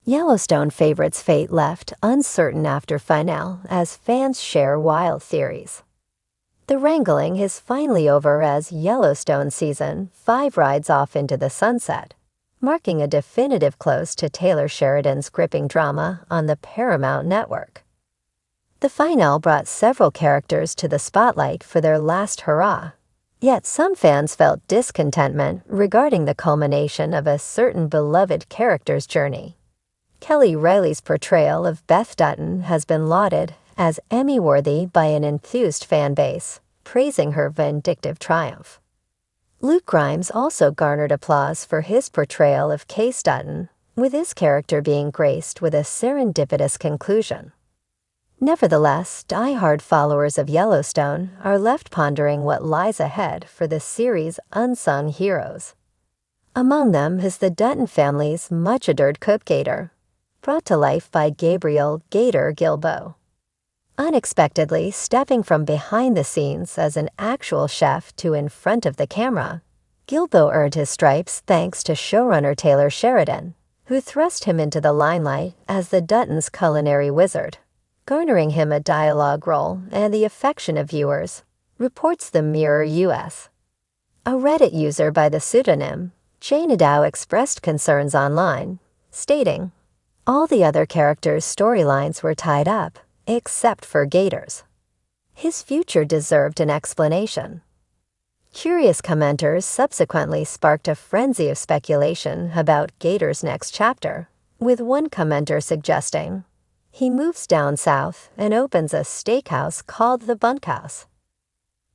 Yellowstone favorites' fate left uncertain after finale as fans share wild theories. The wrangling is finally over as Yellowstone Season 5 rides off into the sunset, marking a definitive close to Taylor Sheridan's gripping drama on the Paramount Network. The finale brought several characters to the spotlight for their last hurrah, yet some fans felt discontentment regarding the culmination of a certain beloved character's journey. Kelly Reilly's portrayal of Beth Dutton has been lauded as Emmy-worthy by an enthused fan base, praising her vindictive triumph. Luke Grimes also garnered applause for his portrayal of Case Dutton, with his character being graced with a serendipitous conclusion. Nevertheless, die-hard followers of Yellowstone are left pondering what lies ahead for the series' unsung heroes. Among them is the Dutton family's much-adored cook Gator, brought to life by Gabriel "Gator" Gilbo. Unexpectedly stepping from behind the scenes as an actual chef to in front of the camera, Gilbo earned his stripes thanks to showrunner Taylor Sheridan, who thrust him into the limelight as the Duttons' culinary wizard, garnering him a dialogue role and the affection of viewers, reports the Mirror US. A Reddit user by the pseudonym Jane Adow expressed concerns online, stating, "All the other characters' storylines were tied up, except for Gator's. His future deserved an explanation." Curious commenters subsequently sparked a frenzy of speculation about Gator's next chapter, with one commenter suggesting, "He moves down south and opens a steakhouse called the Bunkhouse."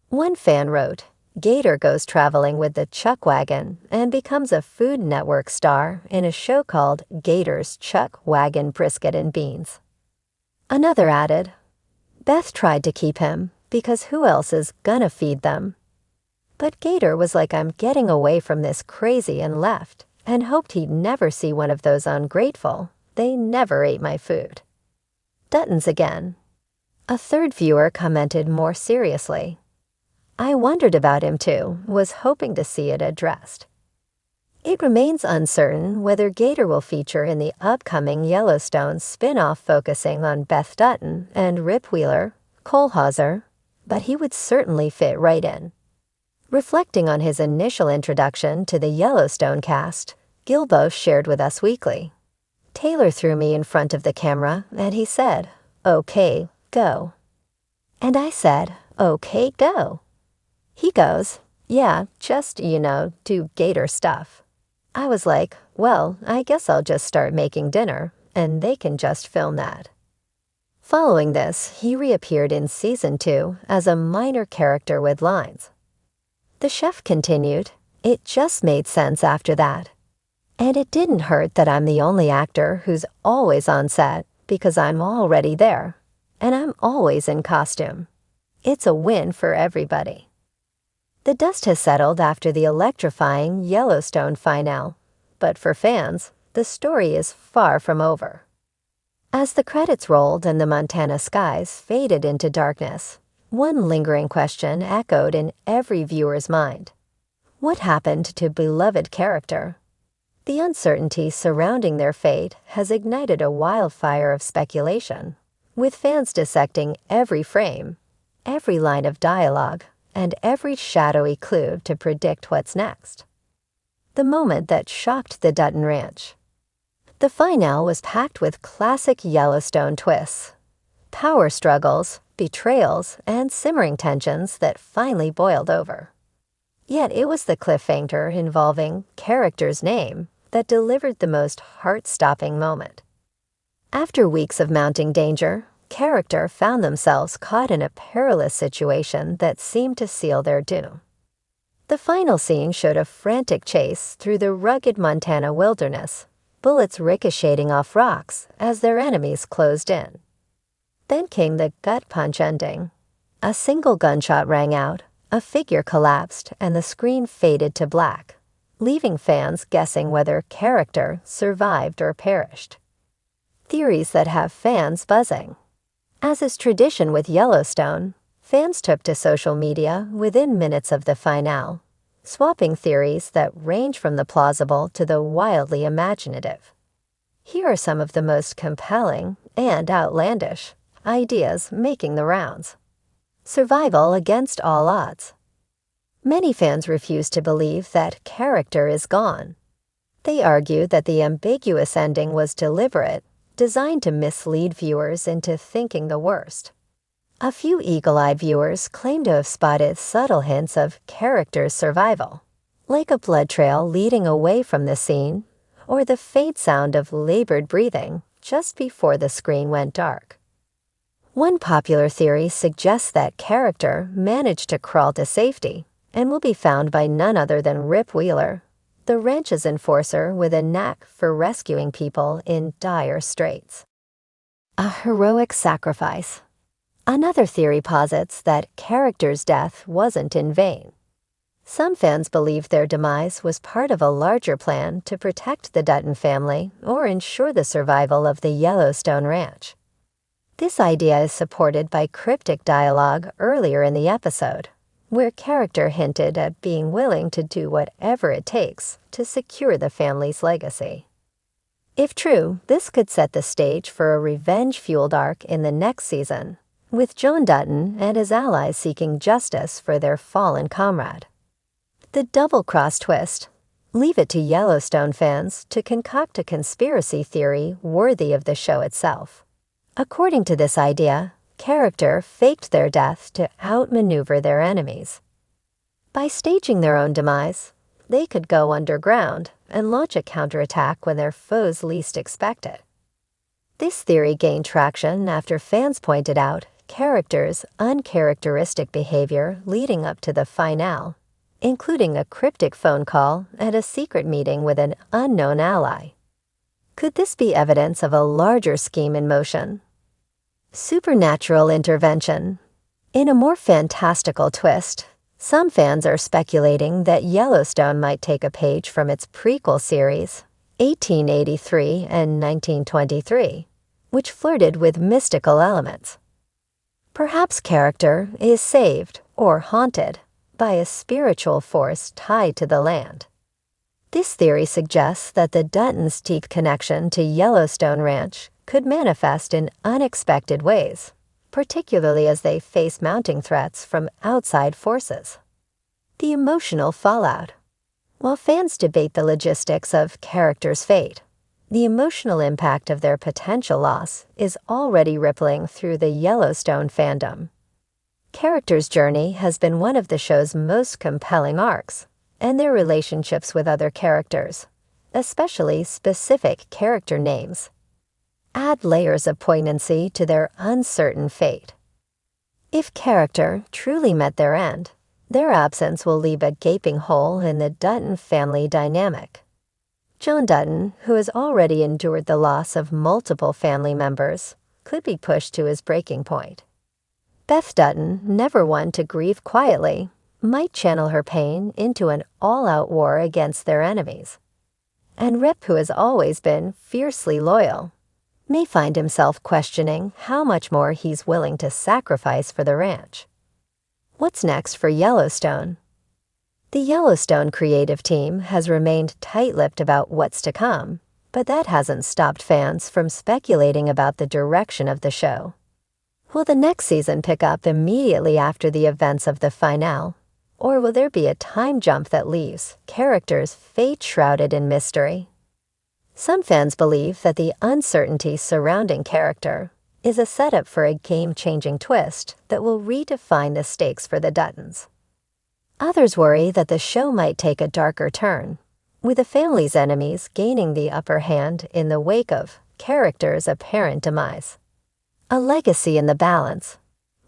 One fan wrote, "Gator goes traveling with the Chuck Wagon and becomes a Food Network star in a show called Gator's Chuck Wagon Brisket and Beans." Another added, "Beth tried to keep him because who else is gonna feed them?" But Gator was like, "I'm getting away from this crazy," and left, and hoped he'd never see one of those ungrateful, "They never ate my food." Duttons again. A third viewer commented more seriously, "I wondered about him too, was hoping to see it addressed." It remains uncertain whether Gator will feature in the upcoming Yellowstone spin-off focusing on Beth Dutton and Rip Wheeler, Cole Hauser, but he would certainly fit right in. Reflecting on his initial introduction to the Yellowstone cast, Gilbo shared with Us Weekly, "Taylor threw me in front of the camera and he said, 'Okay, go.' And I said, 'Okay, go.' He goes, 'Yeah, just, do Gator stuff.' I was like, 'Well, I guess I'll just start making dinner, and they can just film that.'" Following this, he reappeared in Season 2 as a minor character with lines. The chef continued, "It just made sense after that. And it didn't hurt that I'm the only actor who's always on set because I'm already there, and I'm always in costume. It's a win for everybody." The dust has settled after the electrifying Yellowstone finale, but for fans, the story is far from over. As the credits rolled and the Montana skies faded into darkness, one lingering question echoed in every viewer's mind. What happened to beloved character? The uncertainty surrounding their fate has ignited a wildfire of speculation, with fans dissecting every frame, every line of dialogue, and every shadowy clue to predict what's next. The moment that shocked the Dutton Ranch. The finale was packed with classic Yellowstone twists, power struggles, betrayals, and simmering tensions that finally boiled over. Yet it was the cliffhanger involving character's name that delivered the most heart-stopping moment. After weeks of mounting danger, character found themselves caught in a perilous situation that seemed to seal their doom. The final scene showed a frantic chase through the rugged Montana wilderness, bullets ricocheting off rocks as their enemies closed in. Then came the gut punch ending. A single gunshot rang out, a figure collapsed, and the screen faded to black, leaving fans guessing whether character survived or perished. Theories that have fans buzzing. As is tradition with Yellowstone, fans took to social media within minutes of the finale, swapping theories that range from the plausible to the wildly imaginative. Here are some of the most compelling and outlandish ideas making the rounds. Survival against all odds. Many fans refuse to believe that character is gone. They argue that the ambiguous ending was deliberate, designed to mislead viewers into thinking the worst. A few eagle-eyed viewers claim to have spotted subtle hints of character's survival, like a blood trail leading away from the scene, or the faint sound of labored breathing just before the screen went dark. One popular theory suggests that character managed to crawl to safety and will be found by none other than Rip Wheeler, the ranch's enforcer with a knack for rescuing people in dire straits. A heroic sacrifice. Another theory posits that character's death wasn't in vain. Some fans believe their demise was part of a larger plan to protect the Dutton family or ensure the survival of the Yellowstone ranch. This idea is supported by cryptic dialogue earlier in the episode, where character hinted at being willing to do whatever it takes to secure the family's legacy. If true, this could set the stage for a revenge-fueled arc in the next season, with John Dutton and his allies seeking justice for their fallen comrade. The double-cross twist. Leave it to Yellowstone fans to concoct a conspiracy theory worthy of the show itself. According to this idea, character faked their death to outmaneuver their enemies. By staging their own demise, they could go underground and launch a counterattack when their foes least expect it. This theory gained traction after fans pointed out character's uncharacteristic behavior leading up to the finale, including a cryptic phone call and a secret meeting with an unknown ally. Could this be evidence of a larger scheme in motion? Supernatural intervention. In a more fantastical twist, some fans are speculating that Yellowstone might take a page from its prequel series, 1883 and 1923, which flirted with mystical elements. Perhaps character is saved or haunted by a spiritual force tied to the land. This theory suggests that the Dutton's teeth connection to Yellowstone Ranch could manifest in unexpected ways, particularly as they face mounting threats from outside forces. The emotional fallout. While fans debate the logistics of character's fate, the emotional impact of their potential loss is already rippling through the Yellowstone fandom. Character's journey has been one of the show's most compelling arcs, and their relationships with other characters, especially specific character names, add layers of poignancy to their uncertain fate. If character truly met their end, their absence will leave a gaping hole in the Dutton family dynamic. John Dutton, who has already endured the loss of multiple family members, could be pushed to his breaking point. Beth Dutton, never one to grieve quietly, might channel her pain into an all-out war against their enemies. And Rip, who has always been fiercely loyal, may find himself questioning how much more he's willing to sacrifice for the ranch. What's next for Yellowstone? The Yellowstone creative team has remained tight-lipped about what's to come, but that hasn't stopped fans from speculating about the direction of the show. Will the next season pick up immediately after the events of the finale, or will there be a time jump that leaves characters fate-shrouded in mystery? Some fans believe that the uncertainty surrounding character is a setup for a game-changing twist that will redefine the stakes for the Duttons. Others worry that the show might take a darker turn, with the family's enemies gaining the upper hand in the wake of character's apparent demise. A legacy in the balance.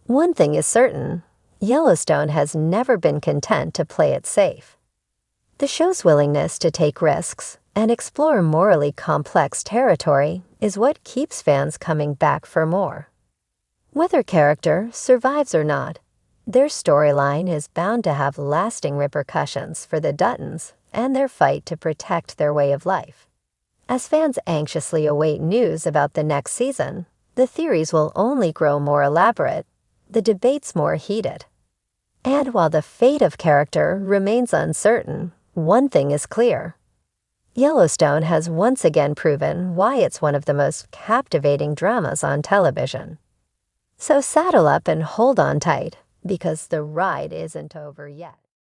One thing is certain, Yellowstone has never been content to play it safe. The show's willingness to take risks and explore morally complex territory is what keeps fans coming back for more. Whether character survives or not, their storyline is bound to have lasting repercussions for the Duttons and their fight to protect their way of life. As fans anxiously await news about the next season, the theories will only grow more elaborate, the debates more heated. And while the fate of character remains uncertain, one thing is clear. Yellowstone has once again proven why it's one of the most captivating dramas on television. So saddle up and hold on tight, because the ride isn't over yet.